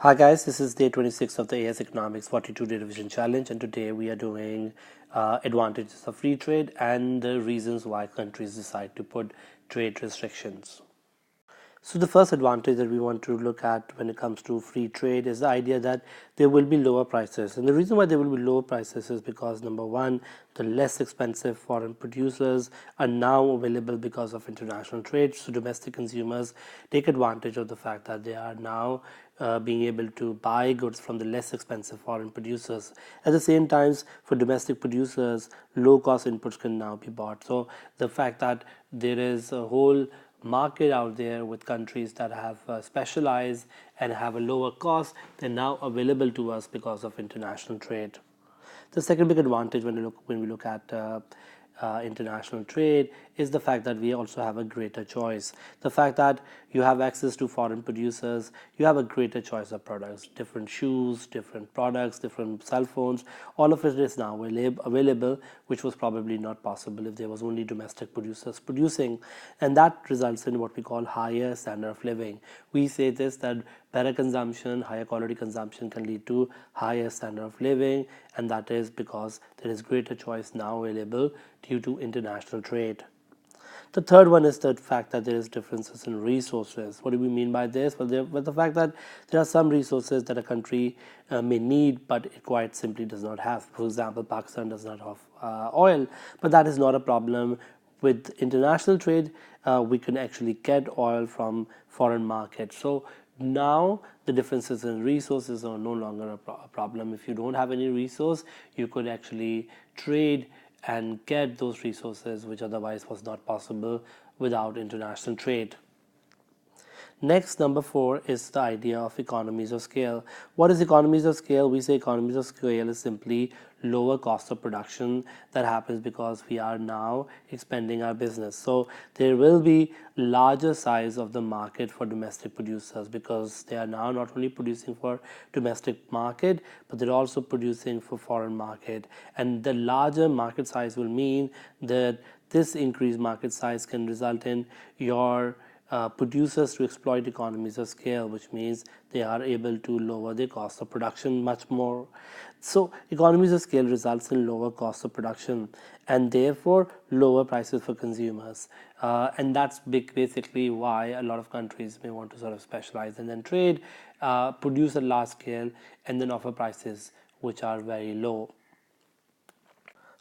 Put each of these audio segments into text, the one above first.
Hi guys, this is day 26 of the AS Economics 42-day revision challenge, and today we are doing advantages of free trade and the reasons why countries decide to put trade restrictions. So the first advantage that we want to look at when it comes to free trade is the idea that there will be lower prices. And the reason why there will be lower prices is because, number one, the less expensive foreign producers are now available because of international trade. So domestic consumers take advantage of the fact that they are now being able to buy goods from the less expensive foreign producers. At the same time, for domestic producers, low cost inputs can now be bought. So the fact that there is a whole market out there with countries that have specialized and have a lower cost, they're now available to us because of international trade. The second big advantage when we look at international trade is the fact that we also have a greater choice. The fact that you have access to foreign producers, you have a greater choice of products, different shoes, different products, different cell phones, all of it is now available, which was probably not possible if there was only domestic producers producing, and that results in what we call higher standard of living. We say this, that better consumption, higher quality consumption can lead to higher standard of living, and that is because there is greater choice now available due to international trade. The third one is the fact that there is differences in resources. What do we mean by this? Well, the fact that there are some resources that a country may need, but it quite simply does not have. For example, Pakistan does not have oil, but that is not a problem. With international trade, we can actually get oil from foreign markets. So now the differences in resources are no longer a problem. If you don't have any resource, you could actually trade and get those resources which otherwise was not possible without international trade. Next, number 4 is the idea of economies of scale. What is economies of scale? We say economies of scale is simply lower cost of production that happens because we are now expanding our business. So there will be larger size of the market for domestic producers because they are now not only producing for domestic market, but they're also producing for foreign market. And the larger market size will mean that this increased market size can result in your producers to exploit economies of scale, which means they are able to lower their cost of production much more. So economies of scale results in lower cost of production and therefore lower prices for consumers, and that's basically why a lot of countries may want to sort of specialize and then trade, produce at large scale, and then offer prices which are very low.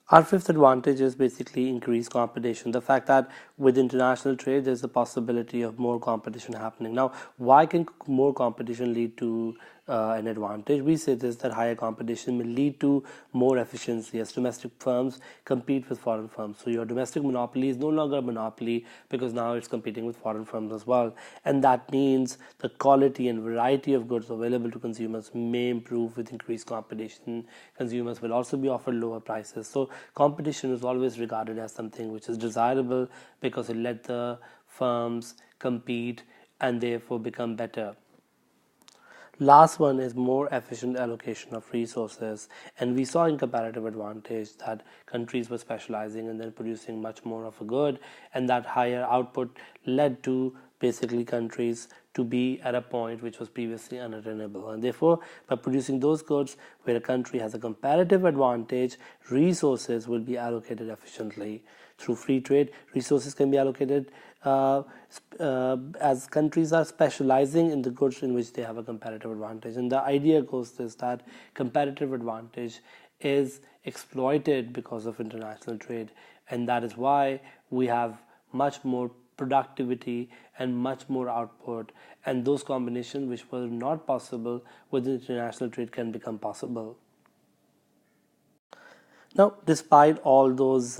Our fifth advantage is basically increased competition. The fact that with international trade, there's a possibility of more competition happening. Now, why can more competition lead to an advantage? We say this, that higher competition will lead to more efficiency as domestic firms compete with foreign firms. So your domestic monopoly is no longer a monopoly because now it's competing with foreign firms as well. And that means the quality and variety of goods available to consumers may improve with increased competition. Consumers will also be offered lower prices. So competition is always regarded as something which is desirable because it let the firms compete and therefore become better. Last one is more efficient allocation of resources, and we saw in comparative advantage that countries were specializing and then producing much more of a good, and that higher output led to basically countries to be at a point which was previously unattainable, and therefore by producing those goods where a country has a comparative advantage, resources will be allocated efficiently. Through free trade, resources can be allocated as countries are specializing in the goods in which they have a comparative advantage. And the idea goes this, that comparative advantage is exploited because of international trade, and that is why we have much more productivity and much more output, and those combinations which were not possible with international trade can become possible. Now, despite all those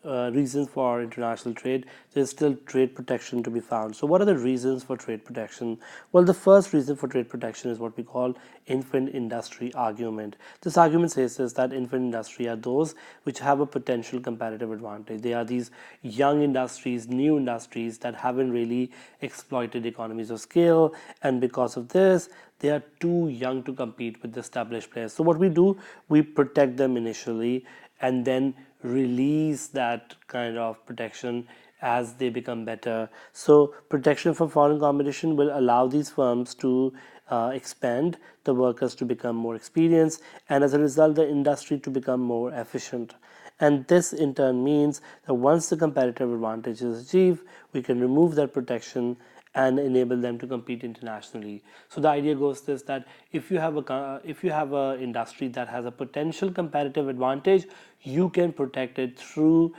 reasons for international trade, there's still trade protection to be found. So what are the reasons for trade protection? Well, the first reason for trade protection is what we call infant industry argument. This argument says is that infant industry are those which have a potential comparative advantage. They are these young industries, new industries that haven't really exploited economies of scale, and because of this, they are too young to compete with the established players. So what we do, we protect them initially and then release that kind of protection as they become better. So protection from foreign competition will allow these firms to expand, the workers to become more experienced, and as a result, the industry to become more efficient. And this in turn means that once the competitive advantage is achieved, we can remove that protection and enable them to compete internationally. So the idea goes this, that if you have a industry that has a potential competitive advantage, you can protect it through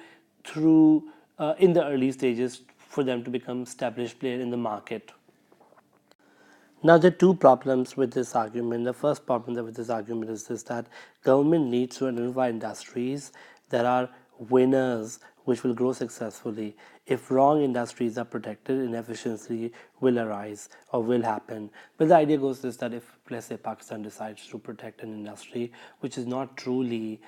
in the early stages for them to become established player in the market. Now, there are two problems with this argument. The first problem with this argument is this, that government needs to identify industries that are winners which will grow successfully. If wrong industries are protected, inefficiency will arise or will happen. But the idea goes this, that if, let's say, Pakistan decides to protect an industry which is not truly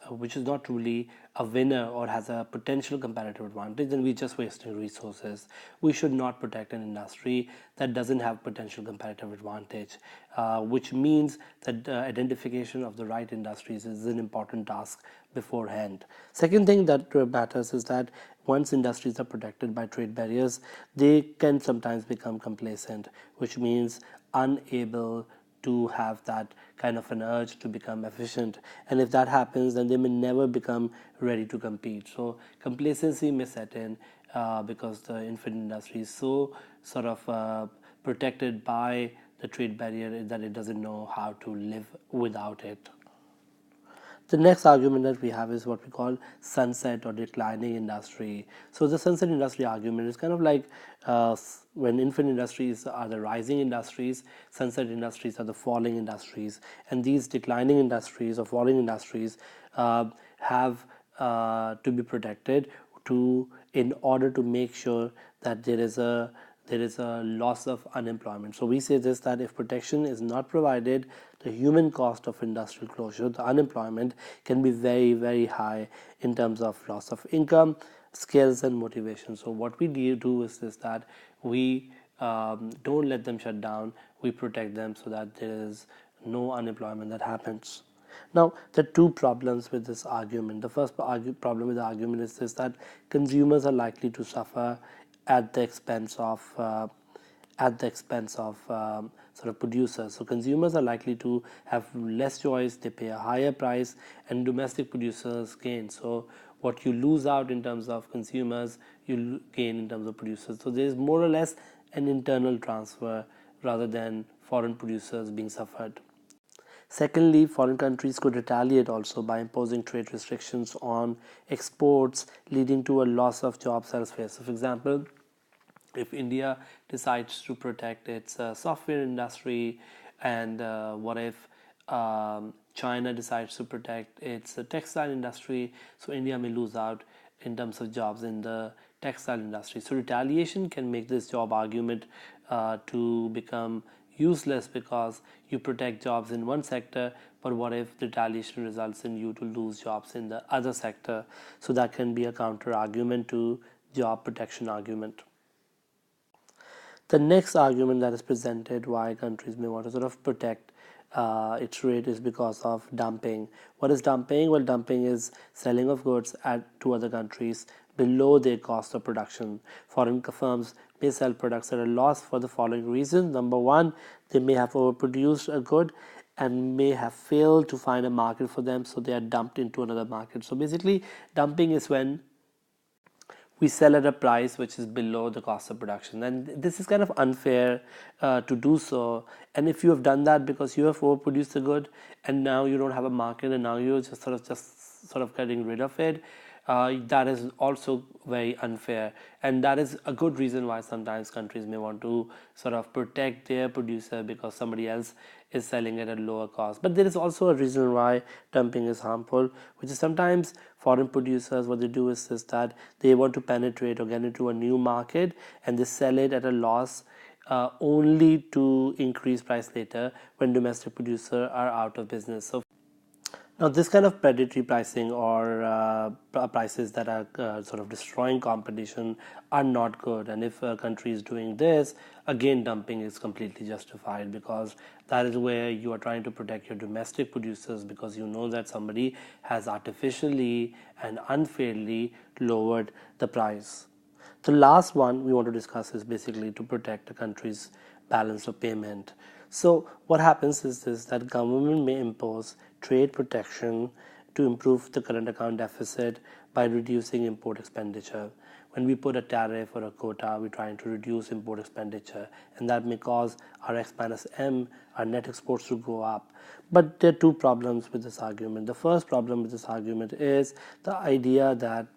which is not truly a winner or has a potential competitive advantage, then we're just wasting resources. We should not protect an industry that doesn't have potential competitive advantage, which means that identification of the right industries is an important task beforehand. Second thing that matters is that once industries are protected by trade barriers, they can sometimes become complacent, which means unable to have that kind of an urge to become efficient. And if that happens, then they may never become ready to compete. So complacency may set in because the infant industry is so sort of protected by the trade barrier that it doesn't know how to live without it. The next argument that we have is what we call sunset or declining industry. So the sunset industry argument is kind of like when infant industries are the rising industries, sunset industries are the falling industries, and these declining industries or falling industries have to be protected in order to make sure that there is a loss of unemployment. So we say this, that if protection is not provided, the human cost of industrial closure, the unemployment, can be very, very high in terms of loss of income, skills, and motivation. So what we do is this, that we don't let them shut down, we protect them so that there is no unemployment that happens. Now, there are two problems with this argument. The first problem with the argument is this, that consumers are likely to suffer at the expense of sort of producers. So consumers are likely to have less choice, they pay a higher price, and domestic producers gain. So what you lose out in terms of consumers, you gain in terms of producers. So there is more or less an internal transfer rather than foreign producers being suffered. Secondly, foreign countries could retaliate also by imposing trade restrictions on exports, leading to a loss of jobs elsewhere. So for example, if India decides to protect its software industry, and what if China decides to protect its textile industry, so India may lose out in terms of jobs in the textile industry. So retaliation can make this job argument to become useless, because you protect jobs in one sector, but what if retaliation results in you to lose jobs in the other sector? So that can be a counter argument to job protection argument. The next argument that is presented why countries may want to sort of protect its trade is because of dumping. What is dumping? Well, dumping is selling of goods to other countries below their cost of production. Foreign firms may sell products at a loss for the following reasons. Number one, they may have overproduced a good and may have failed to find a market for them, so they are dumped into another market. So basically, dumping is when we sell at a price which is below the cost of production, and this is kind of unfair to do so. And if you have done that because you have overproduced the good and now you don't have a market and now you're just sort of getting rid of it, that is also very unfair, and that is a good reason why sometimes countries may want to sort of protect their producer because somebody else is selling at a lower cost. But there is also a reason why dumping is harmful, which is sometimes foreign producers, what they do is that they want to penetrate or get into a new market and they sell it at a loss only to increase price later when domestic producers are out of business. So now, this kind of predatory pricing or prices that are sort of destroying competition are not good. And if a country is doing this, again, dumping is completely justified, because that is where you are trying to protect your domestic producers, because you know that somebody has artificially and unfairly lowered the price. The last one we want to discuss is basically to protect the country's balance of payment. So what happens is this, that government may impose trade protection to improve the current account deficit by reducing import expenditure. When we put a tariff or a quota, we're trying to reduce import expenditure, and that may cause our X minus M, our net exports, to go up. But there are two problems with this argument. The first problem with this argument is the idea that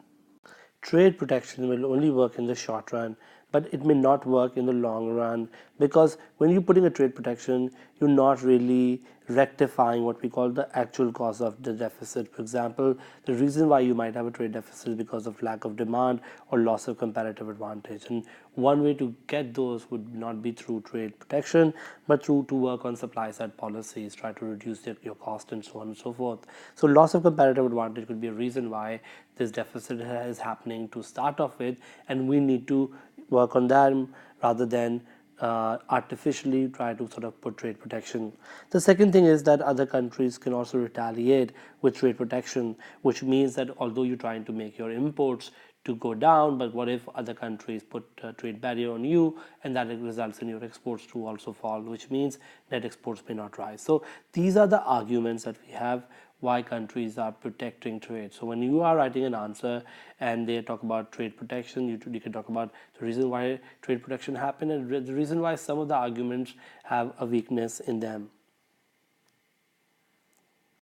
trade protection will only work in the short run, but it may not work in the long run, because when you're putting a trade protection, you're not really rectifying what we call the actual cause of the deficit. For example, the reason why you might have a trade deficit is because of lack of demand or loss of comparative advantage, and one way to get those would not be through trade protection, but through to work on supply side policies, try to reduce your cost and so on and so forth. So loss of comparative advantage could be a reason why this deficit is happening to start off with, and we need to work on them rather than artificially try to sort of put trade protection. The second thing is that other countries can also retaliate with trade protection, which means that although you're trying to make your imports to go down, but what if other countries put a trade barrier on you, and that results in your exports to also fall, which means net exports may not rise. So these are the arguments that we have why countries are protecting trade. So when you are writing an answer and they talk about trade protection, you can talk about the reason why trade protection happened and the reason why some of the arguments have a weakness in them.